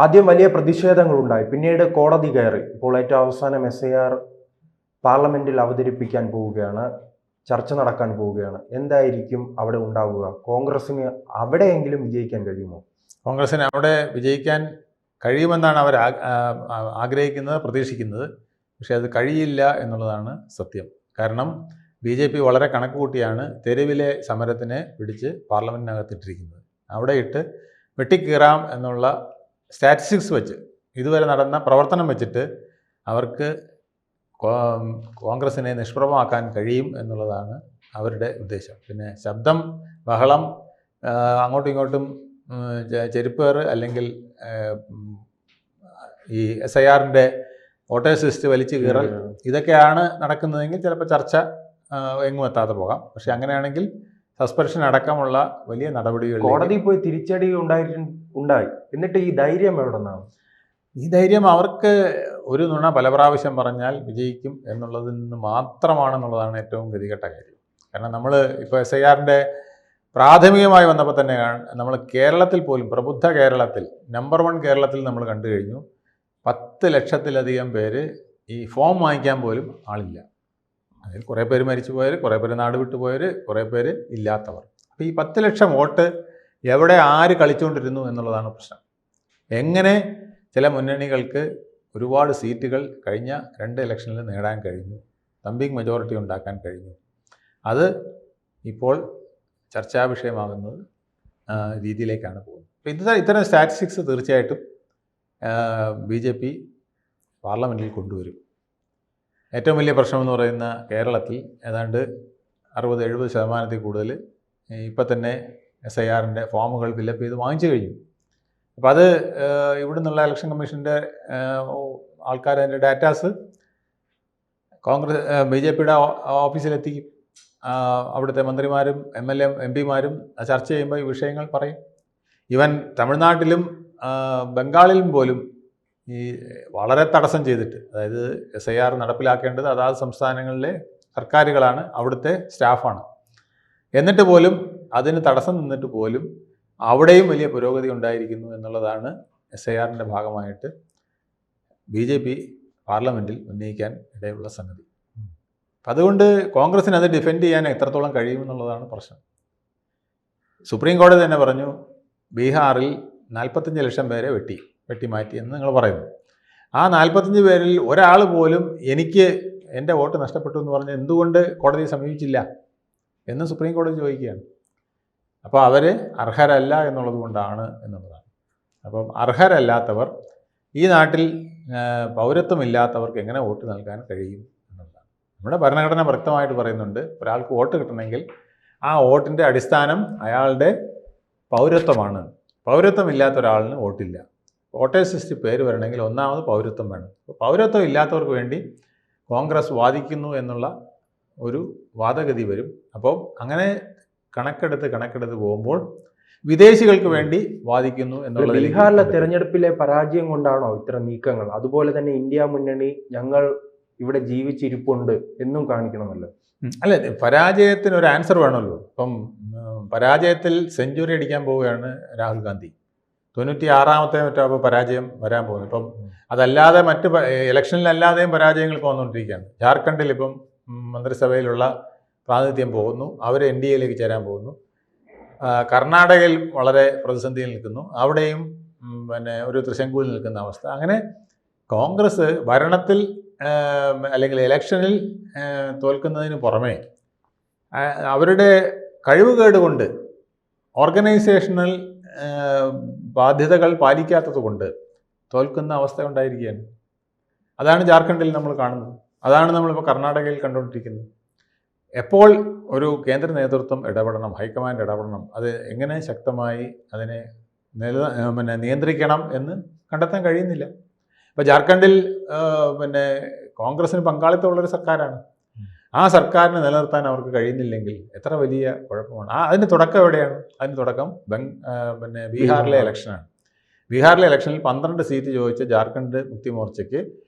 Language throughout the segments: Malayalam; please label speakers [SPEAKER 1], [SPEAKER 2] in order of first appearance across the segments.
[SPEAKER 1] ആദ്യം വലിയ പ്രതിഷേധങ്ങളുണ്ടായി, പിന്നീട് കോടതി കയറി. ഇപ്പോൾ ഏറ്റവും അവസാനം SIR പാർലമെന്റിൽ അവതരിപ്പിക്കാൻ പോവുകയാണ്, ചർച്ച നടക്കാൻ പോവുകയാണ്. എന്തായിരിക്കും അവിടെ ഉണ്ടാവുക? കോൺഗ്രസിന് അവിടെയെങ്കിലും വിജയിക്കാൻ കഴിയുമോ?
[SPEAKER 2] കോൺഗ്രസിന് അവിടെ വിജയിക്കാൻ കഴിയുമെന്നാണ് അവർ ആഗ്രഹിക്കുന്നത്, പ്രതീക്ഷിക്കുന്നത്. പക്ഷേ അത് കഴിയില്ല എന്നുള്ളതാണ് സത്യം. കാരണം BJP വളരെ കണക്ക് കൂട്ടിയാണ് തെരുവിലെ സമരത്തിനെ പിടിച്ച് പാർലമെൻറ്റിനകത്തിട്ടിരിക്കുന്നത്. അവിടെ ഇട്ട് വെട്ടിക്കീറാം എന്നുള്ള സ്റ്റാറ്റിസ്റ്റിക്സ് വെച്ച്, ഇതുവരെ നടന്ന പ്രവർത്തനം വെച്ചിട്ട് അവർക്ക് കോൺഗ്രസിനെ നിഷ്പ്രഭമാക്കാൻ കഴിയും എന്നുള്ളതാണ് അവരുടെ ഉദ്ദേശം. പിന്നെ ശബ്ദം, ബഹളം, അങ്ങോട്ടും ഇങ്ങോട്ടും ചെരുപ്പേറ്, അല്ലെങ്കിൽ ഈ SIRൻ്റെ വോട്ടേഴ്സ് ലിസ്റ്റ് വലിച്ചു കീറൽ, ഇതൊക്കെയാണ് നടക്കുന്നതെങ്കിൽ ചിലപ്പോൾ ചർച്ച എങ്ങും എത്താതെ പോകാം. പക്ഷെ അങ്ങനെയാണെങ്കിൽ സസ്പെൻഷൻ അടക്കമുള്ള വലിയ നടപടികൾ,
[SPEAKER 1] കോടതി പോയി തിരിച്ചടി ഉണ്ടായി. എന്നിട്ട് ഈ ധൈര്യം എവിടെ നിന്നാണ്?
[SPEAKER 2] ഈ ധൈര്യം അവർക്ക് ഒരു നുണ പല പ്രാവശ്യം പറഞ്ഞാൽ വിജയിക്കും എന്നുള്ളതിൽ നിന്ന് മാത്രമാണെന്നുള്ളതാണ് ഏറ്റവും ഗതികെട്ട കാര്യം. കാരണം നമ്മൾ ഇപ്പോൾ SIRൻ്റെ പ്രാഥമികമായി വന്നപ്പോൾ തന്നെ നമ്മൾ കേരളത്തിൽ പോലും, പ്രബുദ്ധ കേരളത്തിൽ, നമ്പർ 1 കേരളത്തിൽ നമ്മൾ കണ്ടു കഴിഞ്ഞു, 10 ലക്ഷത്തിലധികം പേര് ഈ ഫോം വാങ്ങിക്കാൻ പോലും ആളില്ല. അതിൽ കുറേ പേര് മരിച്ചു പോയവർ, കുറേ പേര് നാട് വിട്ടു പോയവർ, കുറേ പേര് ഇല്ലാത്തവർ. അപ്പോൾ ഈ 10 ലക്ഷം വോട്ട് എവിടെ ആര് കളിച്ചുകൊണ്ടിരുന്നു എന്നുള്ളതാണ് പ്രശ്നം. എങ്ങനെ ചില മുന്നണികൾക്ക് ഒരുപാട് സീറ്റുകൾ കഴിഞ്ഞ 2 ഇലക്ഷനിൽ നേടാൻ കഴിഞ്ഞു, തമ്പിങ് മെജോറിറ്റി ഉണ്ടാക്കാൻ കഴിഞ്ഞു, അത് ഇപ്പോൾ ചർച്ചാ വിഷയമാകുന്നത് രീതിയിലേക്കാണ് പോകുന്നത്. അപ്പോൾ ഇത്തരം സ്റ്റാറ്റിസ്റ്റിക്സ് തീർച്ചയായിട്ടും BJP പാർലമെൻറ്റിൽ കൊണ്ടുവരും. ഏറ്റവും വലിയ പ്രശ്നമെന്ന് പറയുന്ന കേരളത്തിൽ ഏതാണ്ട് 60-70% കൂടുതൽ ഇപ്പം തന്നെ SIRൻ്റെ ഫോമുകൾ ഫില്ലപ്പ് ചെയ്ത് വാങ്ങിച്ചു കഴിഞ്ഞു. അപ്പോൾ അത് ഇവിടെ നിന്നുള്ള ഇലക്ഷൻ കമ്മീഷൻ്റെ ആൾക്കാർ അതിൻ്റെ ഡാറ്റാസ് BJPയുടെ ഓഫീസിലെത്തിക്കും. അവിടുത്തെ മന്ത്രിമാരും MP-മാരും ചർച്ച ചെയ്യുമ്പോൾ ഈ വിഷയങ്ങൾ പറയും. ഈവൻ തമിഴ്നാട്ടിലും ബംഗാളിലും പോലും ഈ വളരെ തടസ്സം ചെയ്തിട്ട്, അതായത് SIR നടപ്പിലാക്കേണ്ടത് അതാത് സംസ്ഥാനങ്ങളിലെ സർക്കാരുകളാണ്, അവിടുത്തെ സ്റ്റാഫാണ്, എന്നിട്ട് പോലും അതിന് തടസ്സം നിന്നിട്ട് പോലും അവിടെയും വലിയ പുരോഗതി ഉണ്ടായിരിക്കുന്നു എന്നുള്ളതാണ് SIRൻ്റെ ഭാഗമായിട്ട് BJP പാർലമെൻറ്റിൽ ഉന്നയിക്കാൻ ഇടയുള്ള സംഗതി. അതുകൊണ്ട് കോൺഗ്രസിന് അത് ഡിഫെൻഡ് ചെയ്യാൻ എത്രത്തോളം കഴിയുമെന്നുള്ളതാണ് പ്രശ്നം. സുപ്രീം കോടതി തന്നെ പറഞ്ഞു, ബീഹാറിൽ 45 ലക്ഷം പേരെ വെട്ടിമാറ്റി എന്ന് നിങ്ങൾ പറയുന്നു. ആ 45 പേരിൽ ഒരാൾ പോലും എനിക്ക് എൻ്റെ വോട്ട് നഷ്ടപ്പെട്ടു എന്ന് പറഞ്ഞ് എന്തുകൊണ്ട് കോടതിയെ സമീപിച്ചില്ല എന്ന് സുപ്രീം കോടതി ചോദിക്കുകയാണ്. അപ്പോൾ അവർ അർഹരല്ല എന്നുള്ളത് കൊണ്ടാണ് എന്നുള്ളതാണ്. അപ്പം അർഹരല്ലാത്തവർ, ഈ നാട്ടിൽ പൗരത്വമില്ലാത്തവർക്ക് എങ്ങനെ വോട്ട് നൽകാൻ കഴിയും എന്നുള്ളതാണ്. നമ്മുടെ ഭരണഘടന വ്യക്തമായിട്ട് പറയുന്നുണ്ട്, ഒരാൾക്ക് വോട്ട് കിട്ടണമെങ്കിൽ ആ വോട്ടിൻ്റെ അടിസ്ഥാനം അയാളുടെ പൗരത്വമാണ്. പൗരത്വമില്ലാത്ത ഒരാളിന് വോട്ടില്ല. വോട്ടേഴ്സ് ലിസ്റ്റിൽ പേര് വരണമെങ്കിൽ ഒന്നാമത് പൗരത്വം വേണം. അപ്പോൾ പൗരത്വം ഇല്ലാത്തവർക്ക് വേണ്ടി കോൺഗ്രസ് വാദിക്കുന്നു എന്നുള്ള ഒരു വാദഗതി വരും. അപ്പോൾ അങ്ങനെ കണക്കെടുത്ത് പോകുമ്പോൾ വിദേശികൾക്ക് വേണ്ടി വാദിക്കുന്നു എന്നുള്ളത്.
[SPEAKER 1] ബീഹാറിലെ തെരഞ്ഞെടുപ്പിലെ പരാജയം കൊണ്ടാണോ ഇത്തരം നീക്കങ്ങൾ? അതുപോലെ തന്നെ ഇന്ത്യ മുന്നണി ഞങ്ങൾ ഇവിടെ ജീവിച്ചിരിപ്പുണ്ട് എന്നും കാണിക്കണമല്ലോ.
[SPEAKER 2] അല്ല, പരാജയത്തിന് ഒരു ആൻസർ വേണമല്ലോ. ഇപ്പം പരാജയത്തിൽ സെഞ്ചുറി അടിക്കാൻ പോവുകയാണ് രാഹുൽ ഗാന്ധി. 96ാമത്തെ മറ്റോ പരാജയം വരാൻ പോകുന്നു. ഇപ്പം അതല്ലാതെ മറ്റ് ഇലക്ഷനിലല്ലാതെയും പരാജയങ്ങൾ ഇപ്പോൾ വന്നുകൊണ്ടിരിക്കുകയാണ്. ജാർഖണ്ഡിൽ ഇപ്പം മന്ത്രിസഭയിലുള്ള പ്രാതിനിധ്യം പോകുന്നു, അവർ NDAയിലേക്ക് ചേരാൻ പോകുന്നു. കർണാടകയിൽ വളരെ പ്രതിസന്ധിയിൽ നിൽക്കുന്നു, അവിടെയും പിന്നെ ഒരു തൃശങ്കൂരിൽ നിൽക്കുന്ന അവസ്ഥ. അങ്ങനെ കോൺഗ്രസ് ഭരണത്തിൽ അല്ലെങ്കിൽ ഇലക്ഷനിൽ തോൽക്കുന്നതിന് പുറമെ അവരുടെ കഴിവുകേട് കൊണ്ട്, ഓർഗനൈസേഷണൽ ബാധ്യതകൾ പാലിക്കാത്തത് കൊണ്ട് തോൽക്കുന്ന അവസ്ഥ ഉണ്ടായിരിക്കുകയാണ്. അതാണ് ജാർഖണ്ഡിൽ നമ്മൾ കാണുന്നത്, അതാണ് നമ്മളിപ്പോൾ കർണാടകയിൽ കണ്ടുകൊണ്ടിരിക്കുന്നത്. എപ്പോൾ ഒരു കേന്ദ്ര നേതൃത്വം ഇടപെടണം, ഹൈക്കമാൻഡ് ഇടപെടണം, അത് എങ്ങനെ ശക്തമായി അതിനെ നിയന്ത്രിക്കണം എന്ന് കണ്ടെത്താൻ കഴിയുന്നില്ല. ഇപ്പോൾ ജാർഖണ്ഡിൽ കോൺഗ്രസിന് പങ്കാളിത്തമുള്ളൊരു സർക്കാരാണ്. ആ സർക്കാരിനെ നിലനിർത്താൻ അവർക്ക് കഴിയുന്നില്ലെങ്കിൽ എത്ര വലിയ കുഴപ്പമാണ്. അതിന് തുടക്കം എവിടെയാണ്? അതിന് തുടക്കം ബീഹാറിലെ ഇലക്ഷനാണ്. ബീഹാറിലെ ഇലക്ഷനിൽ 12 സീറ്റ് ചോദിച്ച ജാർഖണ്ഡ് മുക്തി മോർച്ചയ്ക്ക്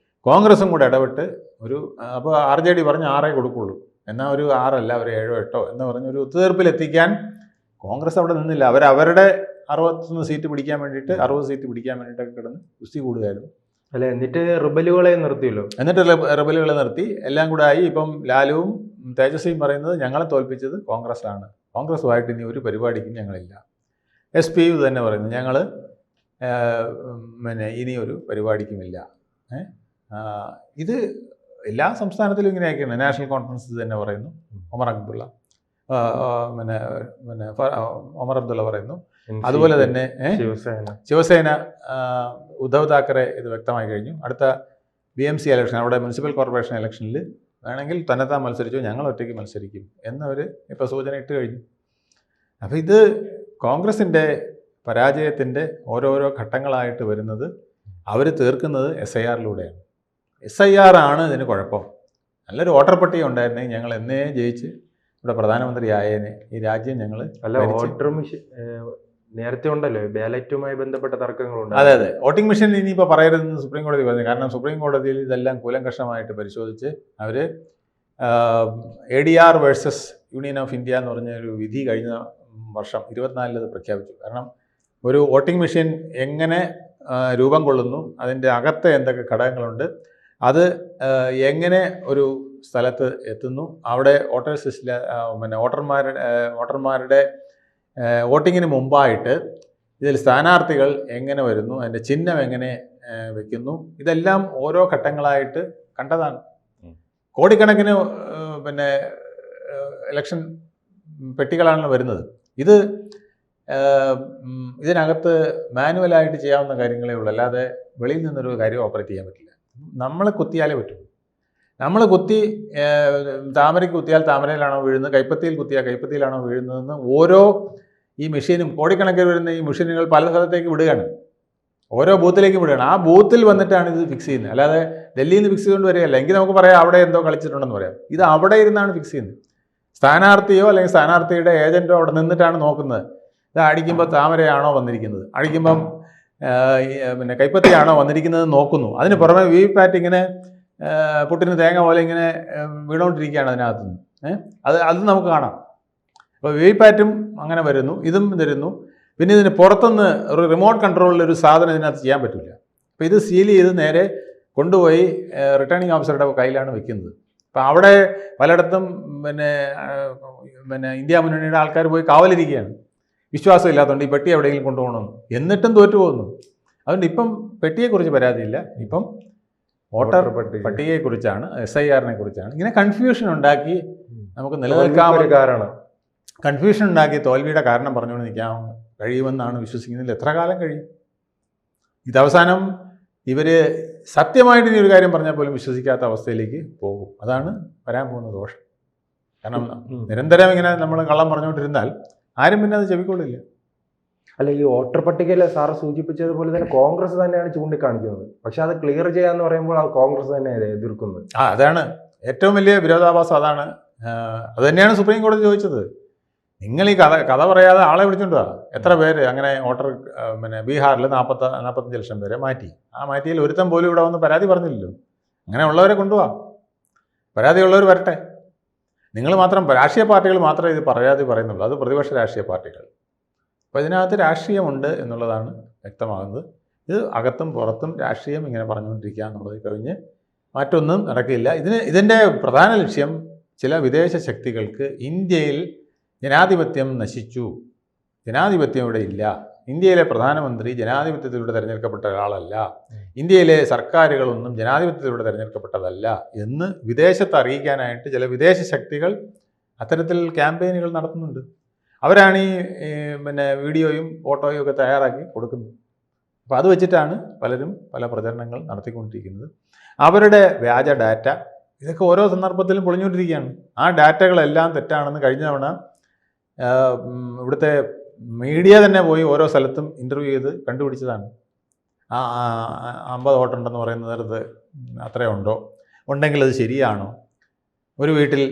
[SPEAKER 2] കോൺഗ്രസും കൂടെ ഇടപെട്ട് അപ്പോൾ RJD പറഞ്ഞ് 6 കൊടുക്കുള്ളൂ, എന്നാൽ ഒരു 6 അല്ല, ഒരു 7 8 എന്ന് പറഞ്ഞൊരു ഒത്തുതീർപ്പിലെത്തിക്കാൻ കോൺഗ്രസ് അവിടെ നിന്നില്ല. അവരുടെ 61 സീറ്റ് പിടിക്കാൻ വേണ്ടിയിട്ട് 60 സീറ്റ് പിടിക്കാൻ വേണ്ടിയിട്ടൊക്കെ കിടന്ന് കുസ്തി കൂടുകയായിരുന്നു.
[SPEAKER 1] അല്ല, എന്നിട്ട് റിബലുകളെ നിർത്തിയല്ലോ.
[SPEAKER 2] എന്നിട്ട് റെബലുകളെ നിർത്തി എല്ലാം കൂടെ ആയി. ഇപ്പം ലാലുവും തേജസ്വിയും പറയുന്നത് ഞങ്ങളെ തോൽപ്പിച്ചത് കോൺഗ്രസ് ആണ്, കോൺഗ്രസുമായിട്ട് ഇനി ഒരു പരിപാടിക്കും ഞങ്ങളില്ല. SP ഇത് തന്നെ പറയുന്നു, ഞങ്ങൾ ഇനി ഒരു പരിപാടിക്കുമില്ല. ഇത് എല്ലാ സംസ്ഥാനത്തിലും ഇങ്ങനെയൊക്കെയാണ്. നാഷണൽ കോൺഫറൻസ് ഇത് തന്നെ പറയുന്നു. ഒമർ അബ്ദുള്ള ഒമർ അബ്ദുള്ള പറയുന്നു. അതുപോലെ തന്നെ ശിവസേന ഉദ്ധവ് താക്കറെ ഇത് വ്യക്തമായി കഴിഞ്ഞു. അടുത്ത BMC ഇലക്ഷൻ, അവിടെ മുനിസിപ്പൽ കോർപ്പറേഷൻ ഇലക്ഷനിൽ വേണമെങ്കിൽ തന്നെത്താൻ മത്സരിച്ചോ, ഞങ്ങൾ ഒറ്റയ്ക്ക് മത്സരിക്കും എന്നവർ ഇപ്പോൾ സൂചന ഇട്ട് കഴിഞ്ഞു. അപ്പോൾ ഇത് കോൺഗ്രസിൻ്റെ പരാജയത്തിൻ്റെ ഓരോരോ ഘട്ടങ്ങളായിട്ട് വരുന്നത് അവർ തീർക്കുന്നത് SIRലൂടെയാണ്. SIR ആണ് ഇതിന് കുഴപ്പം. നല്ലൊരു വോട്ടർ പട്ടിക ഉണ്ടായിരുന്നെങ്കിൽ ഞങ്ങൾ എന്നേ ജയിച്ച് ഇവിടെ പ്രധാനമന്ത്രി ആയേനെ. ഈ രാജ്യം ഞങ്ങൾ
[SPEAKER 1] വോട്ടർ മെഷീൻ നേരത്തെ ഉണ്ടല്ലോ, ബാലറ്റുമായി ബന്ധപ്പെട്ട തർക്കങ്ങളുണ്ട്.
[SPEAKER 2] അതെ, വോട്ടിംഗ് മെഷീൻ ഇനിയിപ്പോൾ പറയരുതെന്ന് സുപ്രീം കോടതി പറഞ്ഞു. കാരണം സുപ്രീം കോടതിയിൽ ഇതെല്ലാം കൂലങ്കഷമായിട്ട് പരിശോധിച്ച് അവർ ADR versus union of India എന്ന് പറഞ്ഞ ഒരു വിധി കഴിഞ്ഞ വർഷം 24 അത് പ്രഖ്യാപിച്ചു. കാരണം ഒരു വോട്ടിംഗ് മെഷീൻ എങ്ങനെ രൂപം കൊള്ളുന്നു, അതിൻ്റെ അകത്ത് എന്തൊക്കെ ഘടകങ്ങളുണ്ട്, അത് എങ്ങനെ ഒരു സ്ഥലത്ത് എത്തുന്നു, അവിടെ വോട്ടേഴ്സ് ലിസ്റ്റിൽ വോട്ടർമാരുടെ വോട്ടിങ്ങിന് മുമ്പായിട്ട് ഇതിൽ സ്ഥാനാർത്ഥികൾ എങ്ങനെ വരുന്നു, അതിൻ്റെ ചിഹ്നം എങ്ങനെ വെക്കുന്നു, ഇതെല്ലാം ഓരോ ഘട്ടങ്ങളായിട്ട് കണ്ടതാണ്. കോടിക്കണക്കിന് ഇലക്ഷൻ പെട്ടികളാണ് വരുന്നത്. ഇതിനകത്ത് മാനുവലായിട്ട് ചെയ്യാവുന്ന കാര്യങ്ങളേ ഉള്ളൂ, അല്ലാതെ വെളിയിൽ നിന്നൊരു കാര്യം ഓപ്പറേറ്റ് ചെയ്യാൻ പറ്റില്ല. നമ്മൾ കുത്തിയാലേ പറ്റൂ. നമ്മൾ കുത്തി താമരയ്ക്ക് കുത്തിയാൽ താമരയിലാണോ വീഴുന്നത്, കൈപ്പത്തിയിൽ കുത്തിയാൽ കൈപ്പത്തിയിലാണോ വീഴുന്നതെന്ന് ഓരോ ഈ മെഷീനും കോടിക്കണക്കിന് വരുന്ന ഈ മെഷീനുകൾ പല സ്ഥലത്തേക്ക് വിടുകയാണ്, ഓരോ ബൂത്തിലേക്ക് വിടുകയാണ്. ആ ബൂത്തിൽ വന്നിട്ടാണ് ഇത് ഫിക്സ് ചെയ്യുന്നത്, അല്ലാതെ ഡൽഹിയിൽ നിന്ന് ഫിക്സ് ചെയ്തുകൊണ്ട് വരികയല്ല. എങ്കിൽ നമുക്ക് പറയാം അവിടെ എന്തോ കളിച്ചിട്ടുണ്ടെന്ന് പറയാം. ഇത് അവിടെ ഇരുന്നാണ് ഫിക്സ് ചെയ്യുന്നത്. സ്ഥാനാർത്ഥിയോ അല്ലെങ്കിൽ സ്ഥാനാർത്ഥിയുടെ ഏജൻറ്റോ അവിടെ നിന്നിട്ടാണ് നോക്കുന്നത്. ഇത് അടിക്കുമ്പോൾ താമരയാണോ വന്നിരിക്കുന്നത്, അടിക്കുമ്പം കൈപ്പത്തിയാണോ വന്നിരിക്കുന്നത് നോക്കുന്നു. അതിന് പുറമെ VVPAT ഇങ്ങനെ പുട്ടിന് തേങ്ങ പോലെ ഇങ്ങനെ വീണുകൊണ്ടിരിക്കുകയാണ് അതിനകത്തുനിന്ന്. അത് നമുക്ക് കാണാം. അപ്പോൾ VVPATും അങ്ങനെ വരുന്നു, ഇതും തരുന്നു. പിന്നെ ഇതിന് പുറത്തുനിന്ന് ഒരു റിമോട്ട് കൺട്രോളിൽ ഒരു സാധനം ഇതിനകത്ത് ചെയ്യാൻ പറ്റില്ല. അപ്പോൾ ഇത് സീൽ ചെയ്ത് നേരെ കൊണ്ടുപോയി റിട്ടേണിംഗ് ഓഫീസറുടെ കയ്യിലാണ് വെക്കുന്നത്. അപ്പോൾ അവിടെ പലയിടത്തും ഇന്ത്യ മുന്നണിയുടെ ആൾക്കാർ പോയി കാവലിരിക്കുകയാണ്, വിശ്വാസം ഇല്ലാത്തതുകൊണ്ട് ഈ പെട്ടി എവിടെയെങ്കിലും കൊണ്ടുപോകണമെന്ന്. എന്നിട്ടും തോറ്റു പോകുന്നു. അതുകൊണ്ട് ഇപ്പം പെട്ടിയെക്കുറിച്ച് പരാതിയില്ല, ഇപ്പം വോട്ടർ പട്ടികയെക്കുറിച്ചാണ്, SIRനെ കുറിച്ചാണ്. ഇങ്ങനെ കൺഫ്യൂഷൻ ഉണ്ടാക്കി നമുക്ക് നിലനിൽക്കാവുന്ന കാരണം, കൺഫ്യൂഷൻ ഉണ്ടാക്കി തോൽവിയുടെ കാരണം പറഞ്ഞുകൊണ്ട് നിൽക്കാൻ കഴിയുമെന്നാണ് വിശ്വസിക്കുന്നതിൽ എത്ര കാലം കഴിയും? ഇതവസാനം ഇവർ സത്യമായിട്ട് ഇനി ഒരു കാര്യം പറഞ്ഞാൽ പോലും വിശ്വസിക്കാത്ത അവസ്ഥയിലേക്ക് പോകും. അതാണ് വരാൻ പോകുന്ന ദോഷം. കാരണം നിരന്തരം ഇങ്ങനെ നമ്മൾ കള്ളം പറഞ്ഞുകൊണ്ടിരുന്നാൽ ആരും പിന്നെ അത് ചെവിക്കൊള്ളില്ല.
[SPEAKER 1] അല്ല, ഈ വോട്ടർ പട്ടികയിൽ സാറ് സൂചിപ്പിച്ചതുപോലെ തന്നെ കോൺഗ്രസ് തന്നെയാണ് ചൂണ്ടിക്കാണിക്കുന്നത്. പക്ഷെ അത് ക്ലിയർ ചെയ്യാന്ന് പറയുമ്പോൾ കോൺഗ്രസ് തന്നെ എതിർക്കുന്നത്.
[SPEAKER 2] അതാണ് ഏറ്റവും വലിയ വിരോധാഭാസം. അതാണ് അത് തന്നെയാണ് സുപ്രീം കോടതി ചോദിച്ചത്. നിങ്ങൾ ഈ കഥ പറയാതെ ആളെ വിളിച്ചോണ്ട് വാ. എത്ര പേര് അങ്ങനെ വോട്ടർ ബീഹാറിൽ 45 ലക്ഷം പേരെ മാറ്റി. ആ മാറ്റിയിൽ ഒരുത്തം പോലും ഇവിടെ വന്ന് പരാതി പറഞ്ഞില്ലല്ലോ. അങ്ങനെ ഉള്ളവരെ കൊണ്ടുപോവാ, പരാതിയുള്ളവർ വരട്ടെ. നിങ്ങൾ മാത്രം, രാഷ്ട്രീയ പാർട്ടികൾ മാത്രമേ ഇത് പരാതി പറയുന്നുള്ളൂ, അത് പ്രതിപക്ഷ രാഷ്ട്രീയ പാർട്ടികൾ. അപ്പോൾ ഇതിനകത്ത് രാഷ്ട്രീയമുണ്ട് എന്നുള്ളതാണ് വ്യക്തമാകുന്നത്. ഇത് അകത്തും പുറത്തും രാഷ്ട്രീയം ഇങ്ങനെ പറഞ്ഞുകൊണ്ടിരിക്കുക എന്നുള്ളത് കഴിഞ്ഞ് മറ്റൊന്നും നടക്കില്ല. ഇതിൻ്റെ പ്രധാന ലക്ഷ്യം ചില വിദേശ ശക്തികൾക്ക് ഇന്ത്യയിൽ ജനാധിപത്യം നശിച്ചു, ജനാധിപത്യം ഇവിടെ ഇല്ല, ഇന്ത്യയിലെ പ്രധാനമന്ത്രി ജനാധിപത്യത്തിലൂടെ തിരഞ്ഞെടുക്കപ്പെട്ട ഒരാളല്ല, ഇന്ത്യയിലെ സർക്കാരുകളൊന്നും ജനാധിപത്യത്തിലൂടെ തിരഞ്ഞെടുക്കപ്പെട്ടതല്ല എന്ന് വിദേശത്ത് അറിയിക്കാനായിട്ട് ചില വിദേശ ശക്തികൾ അത്തരത്തിൽ ക്യാമ്പയിനുകൾ നടത്തുന്നുണ്ട്. അവരാണ് ഈ വീഡിയോയും ഫോട്ടോയും ഒക്കെ തയ്യാറാക്കി കൊടുക്കുന്നത്. അപ്പോൾ അത് വെച്ചിട്ടാണ് പലരും പല പ്രചരണങ്ങൾ നടത്തിക്കൊണ്ടിരിക്കുന്നത്. അവരുടെ വ്യാജ ഡാറ്റ ഇതൊക്കെ ഓരോ സന്ദർഭത്തിലും പൊളിഞ്ഞുകൊണ്ടിരിക്കുകയാണ്. ആ ഡാറ്റകളെല്ലാം തെറ്റാണെന്ന് കഴിഞ്ഞ തവണ ഇവിടുത്തെ മീഡിയ തന്നെ പോയി ഓരോ സ്ഥലത്തും ഇൻ്റർവ്യൂ ചെയ്ത് കണ്ടുപിടിച്ചതാണ്. 50 വോട്ടുണ്ടെന്ന് പറയുന്ന നേരത്ത് അത്രയുണ്ടോ, ഉണ്ടെങ്കിൽ അത് ശരിയാണോ, ഒരു വീട്ടിൽ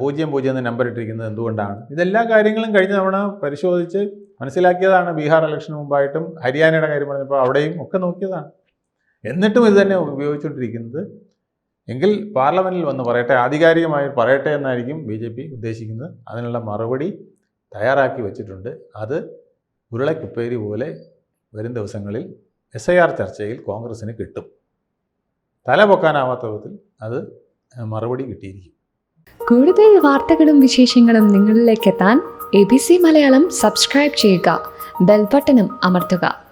[SPEAKER 2] 00 എന്ന് നമ്പർ ഇട്ടിരിക്കുന്നത് എന്തുകൊണ്ടാണ്, ഇതെല്ലാ കാര്യങ്ങളും കഴിഞ്ഞ തവണ പരിശോധിച്ച് മനസ്സിലാക്കിയതാണ്. ബീഹാർ ഇലക്ഷന് മുമ്പായിട്ടും ഹരിയാനയുടെ കാര്യം പറഞ്ഞപ്പോൾ അവിടെയും ഒക്കെ നോക്കിയതാണ്. എന്നിട്ടും ഇത് തന്നെ ഉപയോഗിച്ചുകൊണ്ടിരിക്കുന്നത്. എങ്കിൽ പാർലമെൻറ്റിൽ വന്ന് പറയട്ടെ, ആധികാരികമായി പറയട്ടെ എന്നായിരിക്കും BJP ഉദ്ദേശിക്കുന്നത്. അതിനുള്ള മറുപടി തയ്യാറാക്കി വച്ചിട്ടുണ്ട്. അത് ഉരുളക്കുപ്പേരി പോലെ വരും ദിവസങ്ങളിൽ SIR ചർച്ചയിൽ കോൺഗ്രസ്സിന് കിട്ടും. തല പൊക്കാനാവാത്ത വിധത്തിൽ അത് മറുപടി കിട്ടിയിരിക്കും.
[SPEAKER 3] കൂടുതൽ വാർത്തകളും വിശേഷങ്ങളും നിങ്ങളിലേക്ക് എത്താൻ ABC മലയാളം സബ്സ്ക്രൈബ് ചെയ്യുക, ബെൽ ബട്ടണും അമർത്തുക.